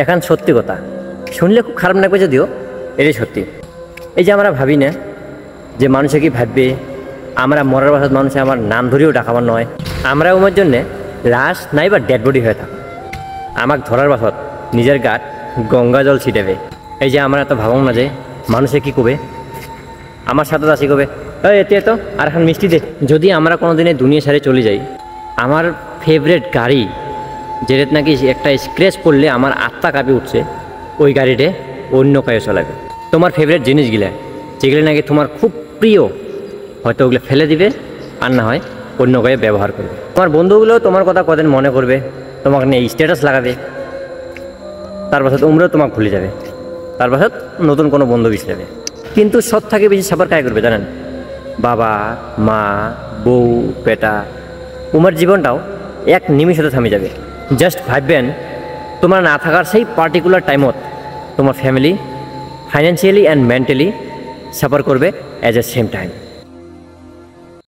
এখন সত্যি কথা শুনলে খুব খারাপ লাগবে, যদিও এটাই সত্যি। এই যে আমরা ভাবি না যে মানুষে কি ভাববে, আমরা মরার বাসাত মানুষে আমার নাম ধরেও ডাকাবার নয়, আমরা ওমার জন্যে লাশ নাই বা ডেড বডি হয়ে থাক। আমাকে ধরার বাসত নিজের গাত গঙ্গা জল ছিটাবে। এই যে আমরা এত ভাবো না যে মানুষে কি কবে, আমার সাথে আসি কবে এতে এত আর এখন মিষ্টি দে। যদি আমরা কোনো দিনে দুনিয়া সারে চলে যাই, আমার ফেভারেট গাড়ি যেটা নাকি একটা স্ক্র্যাচ পড়লে আমার আত্মা কাঁপে উঠছে, ওই গাড়িতে অন্য কাজে চলাবে। তোমার ফেভারিট জিনিসগুলা যেগুলো নাকি তোমার খুব প্রিয়, হয়তো ওগুলো ফেলে দিবে, আর না হয় অন্য কাজে ব্যবহার করবে। তোমার বন্ধুগুলো তোমার কথা কদিন মনে করবে, তোমাকে নিয়ে স্ট্যাটাস লাগাবে, তারপর তোমরাও তোমাকে ভুলে যাবে, তারপর নতুন কোনো বন্ধু বিছড়াবে। কিন্তু সব থেকে বেশি সাফার কাজ করবে জানেন? বাবা, মা, বউ, বেটা। তোমার জীবনটাও এক নিমিষতে থামে যাবে। জাস্ট ভাববেন তোমরা না থাকার সেই পার্টিকুলার টাইমত তোমার family financially and mentally suffer করবে অ্যাট দ্য সেম টাইম।